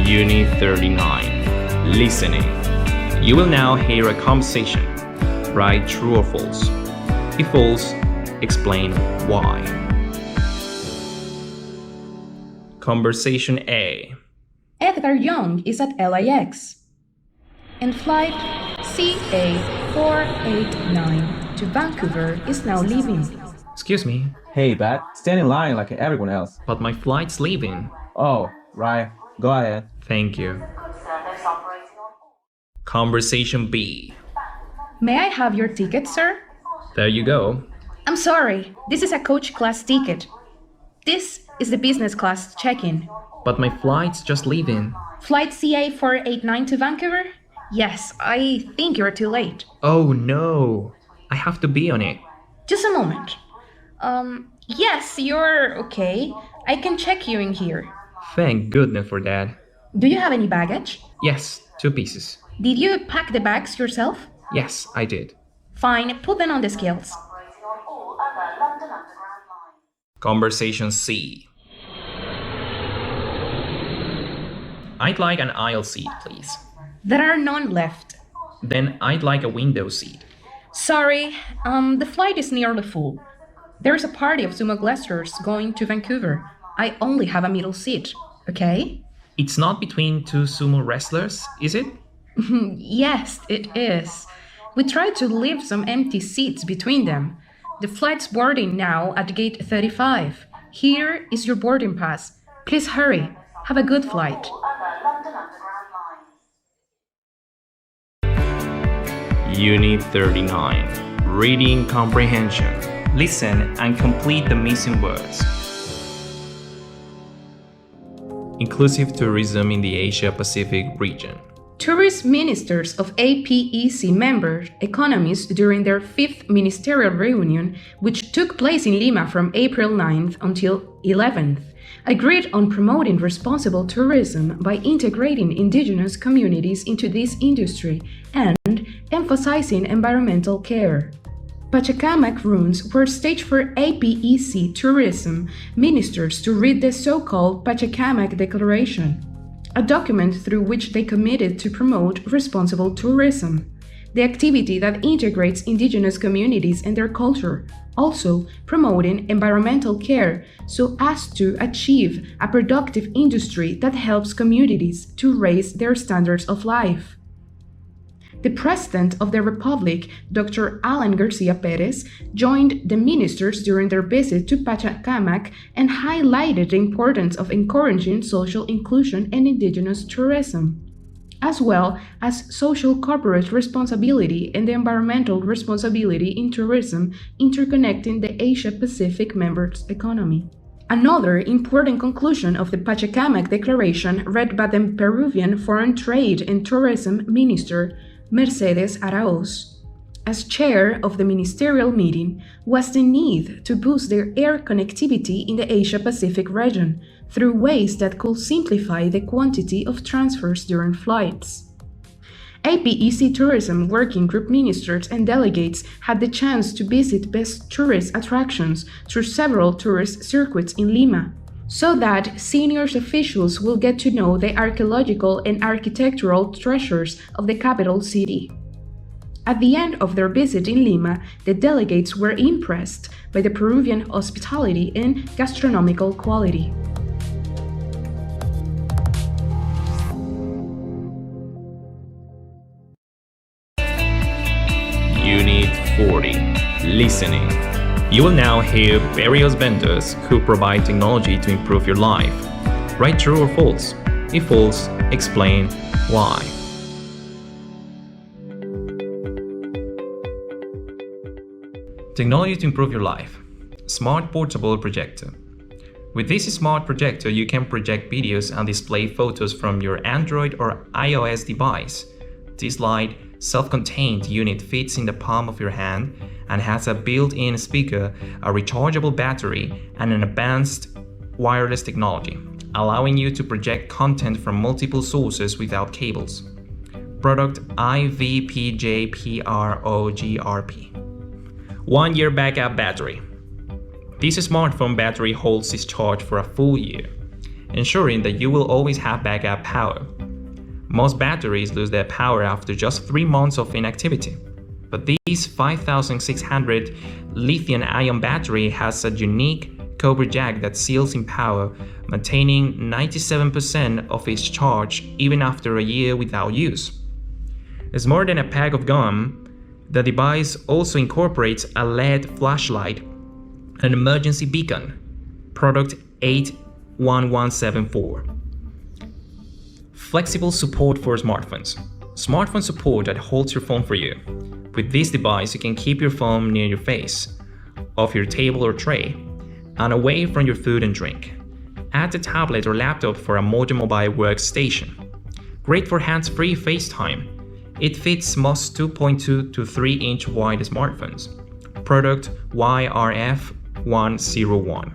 Unit 39. Listening. You will now hear a conversation. Write true or false. If false, explain why. Conversation A. Edgar Young is at LAX. And flight CA489 to Vancouver is now leaving. Excuse me, Hey, Bat, stand in line like everyone else. but my flight's leaving. Oh, right. Go ahead. Thank you. Conversation B. May I have your ticket, sir? There you go. I'm sorry, this is a coach class ticket. This is the business class check-in. But my flight's just leaving. Flight CA489 to Vancouver? Yes, I think you're too late. Oh no, I have to be on it. Just a moment. Yes, you're okay. I can check you in here. Thank goodness for that. Do you have any baggage? Yes, 2 pieces. Did you pack the bags yourself? Yes, I did. Fine, put them on the scales. Conversation C. I'd like an aisle seat, please. There are none left. Then I'd like a window seat. Sorry, the flight is nearly full. There's a party of sumo glaciers going to Vancouver. I only have a middle seat, okay? It's not between 2 sumo wrestlers, is it? Yes, it is. We tried to leave some empty seats between them. The flight's boarding now at gate 35. Here is your boarding pass. Please hurry. Have a good flight. Unit 39. Reading comprehension. Listen and complete the missing words. Inclusive tourism in the Asia-Pacific region. Tourist ministers of APEC member economies during their 5th ministerial reunion, which took place in Lima from April 9th until 11th, agreed on promoting responsible tourism by integrating indigenous communities into this industry and emphasizing environmental care. Pachacamac runes were staged for APEC tourism ministers to read the so-called Pachacamac Declaration, a document through which they committed to promote responsible tourism, the activity that integrates indigenous communities and their culture, also promoting environmental care so as to achieve a productive industry that helps communities to raise their standards of life. The President of the Republic, Dr. Alan Garcia Perez, joined the ministers during their visit to Pachacamac and highlighted the importance of encouraging social inclusion and indigenous tourism, as well as social corporate responsibility and the environmental responsibility in tourism, interconnecting the Asia-Pacific members' economy. Another important conclusion of the Pachacamac Declaration, read by the Peruvian Foreign Trade and Tourism Minister, Mercedes Arauz, as chair of the ministerial meeting, was the need to boost their air connectivity in the Asia-Pacific region through ways that could simplify the quantity of transfers during flights. APEC Tourism Working Group ministers and delegates had the chance to visit best tourist attractions through several tourist circuits in Lima, so that senior officials will get to know the archaeological and architectural treasures of the capital city. At the end of their visit in Lima, the delegates were impressed by the Peruvian hospitality and gastronomical quality. Unit 40. Listening. You will now hear various vendors who provide technology to improve your life. Write true or false. If false, explain why. Technology to improve your life. Smart portable projector. With this smart projector, you can project videos and display photos from your Android or iOS device. This light, self-contained unit fits in the palm of your hand and has a built-in speaker, a rechargeable battery, and an advanced wireless technology, allowing you to project content from multiple sources without cables. Product IVPJPROGRP. 1-year backup battery. This smartphone battery holds its charge for a full year. ensuring that you will always have backup power. Most batteries lose their power after just 3 months of inactivity, but these 5600 lithium-ion battery has a unique Cobra jack that seals in power, maintaining 97% of its charge even after a year without use. It's more than a pack of gum. The device also incorporates a LED flashlight, an emergency beacon, product 81174. Flexible support for smartphones. Smartphone support that holds your phone for you. With this device, you can keep your phone near your face, off your table or tray, and away from your food and drink. Add a tablet or laptop for a modern mobile workstation. Great for hands-free FaceTime. It fits most 2.2 to 3-inch wide smartphones. Product YRF101.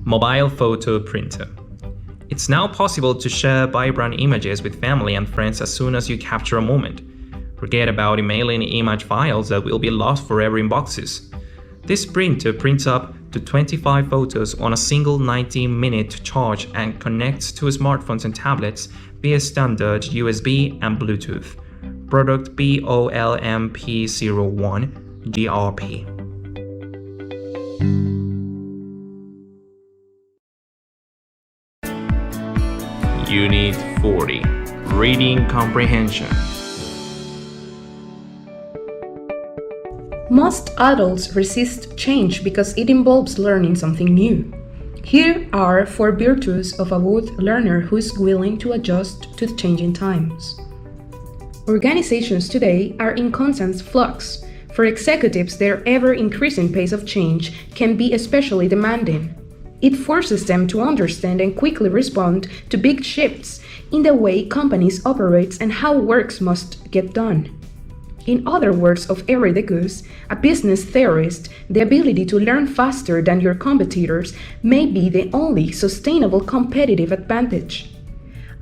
Mobile photo printer. It's now possible to share vibrant images with family and friends as soon as you capture a moment. Forget about emailing image files that will be lost forever in boxes. This printer prints up to 25 photos on a single 90-minute charge and connects to smartphones and tablets via standard USB and Bluetooth. Product BOLMP01 GRP. Unit 40. Reading Comprehension. Most adults resist change because it involves learning something new. Here are 4 virtues of a good learner who is willing to adjust to the changing times. Organizations today are in constant flux. For executives, their ever-increasing pace of change can be especially demanding. It forces them to understand and quickly respond to big shifts in the way companies operate and how works must get done. In other words of Eric de Goose, a business theorist, the ability to learn faster than your competitors may be the only sustainable competitive advantage.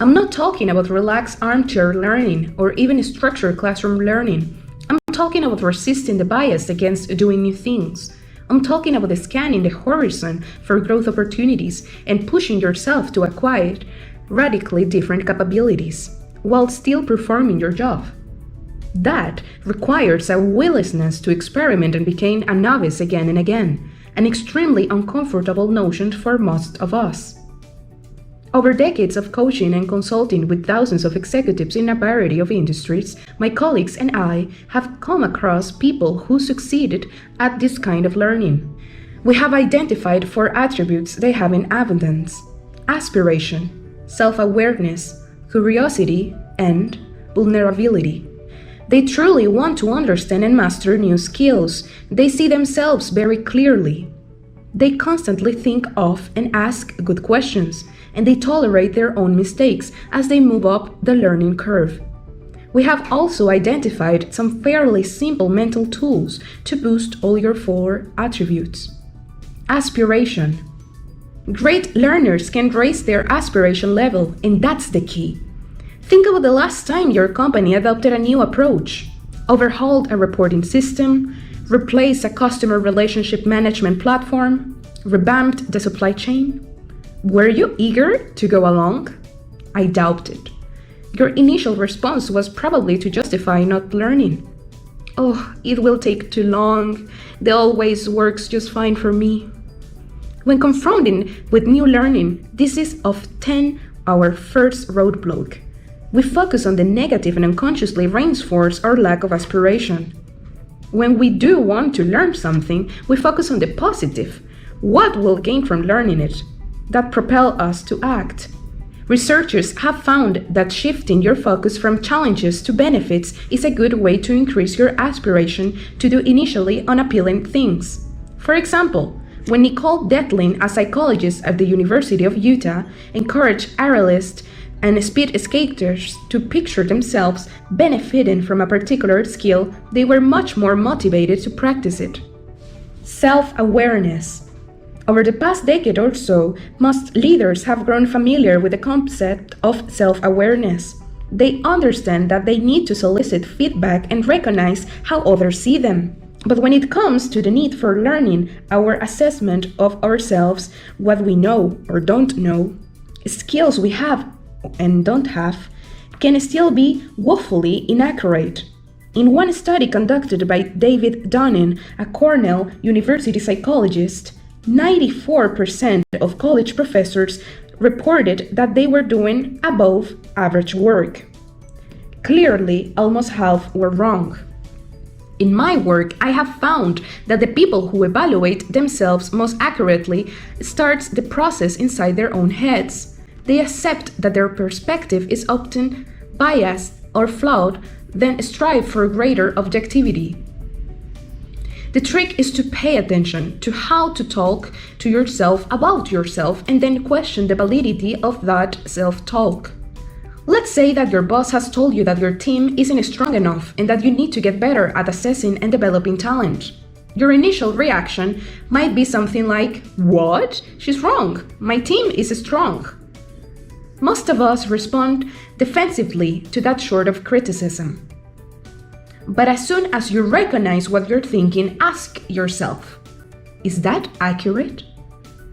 I'm not talking about relaxed armchair learning or even structured classroom learning. I'm talking about resisting the bias against doing new things. I'm talking about scanning the horizon for growth opportunities and pushing yourself to acquire radically different capabilities while still performing your job. That requires a willingness to experiment and become a novice again and again, an extremely uncomfortable notion for most of us. Over decades of coaching and consulting with thousands of executives in a variety of industries, my colleagues and I have come across people who succeeded at this kind of learning. We have identified 4 attributes they have in abundance: aspiration, self-awareness, curiosity, and vulnerability. They truly want to understand and master new skills. They see themselves very clearly. They constantly think of and ask good questions, and they tolerate their own mistakes as they move up the learning curve. We have also identified some fairly simple mental tools to boost all your 4 attributes. Aspiration. Great learners can raise their aspiration level, and that's the key. Think about the last time your company adopted a new approach, overhauled a reporting system, replaced a customer relationship management platform, revamped the supply chain. Were you eager to go along? I doubt it. Your initial response was probably to justify not learning. Oh, it will take too long. It always works just fine for me. When confronting with new learning, this is often our first roadblock. We focus on the negative and unconsciously reinforce our lack of aspiration. When we do want to learn something, we focus on the positive. What we'll gain from learning it? That propel us to act. Researchers have found that shifting your focus from challenges to benefits is a good way to increase your aspiration to do initially unappealing things. For example, when Nicole Detlin, a psychologist at the University of Utah, encouraged aerialists and speed skaters to picture themselves benefiting from a particular skill, they were much more motivated to practice it. Self-awareness. Over the past decade or so, most leaders have grown familiar with the concept of self-awareness. They understand that they need to solicit feedback and recognize how others see them. But when it comes to the need for learning, our assessment of ourselves, what we know or don't know, skills we have and don't have, can still be woefully inaccurate. In one study conducted by David Dunning, a Cornell University psychologist, 94% of college professors reported that they were doing above average work. Clearly, almost half were wrong. In my work, I have found that the people who evaluate themselves most accurately starts the process inside their own heads. They accept that their perspective is often biased or flawed, then strive for greater objectivity. The trick is to pay attention to how to talk to yourself about yourself and then question the validity of that self-talk. Let's say that your boss has told you that your team isn't strong enough and that you need to get better at assessing and developing talent. Your initial reaction might be something like, "What? She's wrong. My team is strong." Most of us respond defensively to that sort of criticism. But as soon as you recognize what you're thinking, ask yourself, is that accurate?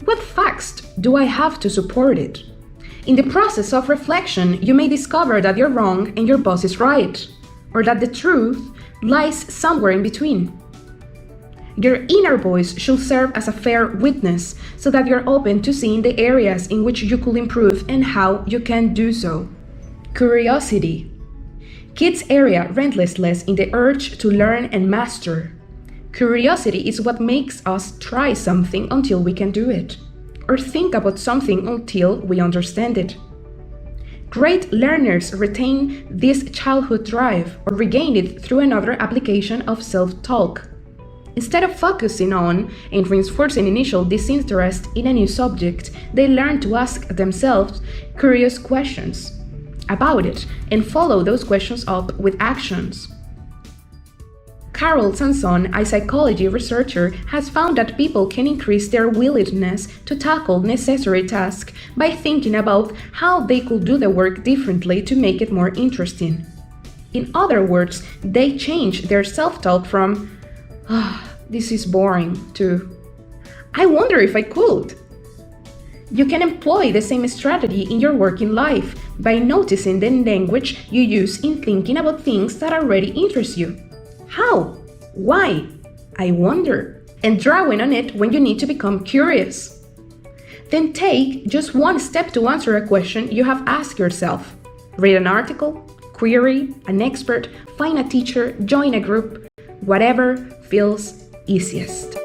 What facts do I have to support it? In the process of reflection, you may discover that you're wrong and your boss is right, or that the truth lies somewhere in between. Your inner voice should serve as a fair witness so that you're open to seeing the areas in which you could improve and how you can do so. Curiosity. Kids area restlessness in the urge to learn and master. Curiosity is what makes us try something until we can do it, or think about something until we understand it. Great learners retain this childhood drive or regain it through another application of self-talk. Instead of focusing on and reinforcing initial disinterest in a new subject, they learn to ask themselves curious questions about it and follow those questions up with actions. Carol Sanson, a psychology researcher, has found that people can increase their willingness to tackle necessary tasks by thinking about how they could do the work differently to make it more interesting. In other words, they change their self-talk from this is boring to I wonder if I could. You can employ the same strategy in your working life by noticing the language you use in thinking about things that already interest you. How? Why? I wonder. And drawing on it when you need to become curious. Then take just one step to answer a question you have asked yourself. Read an article, query an expert, find a teacher, join a group, whatever feels easiest.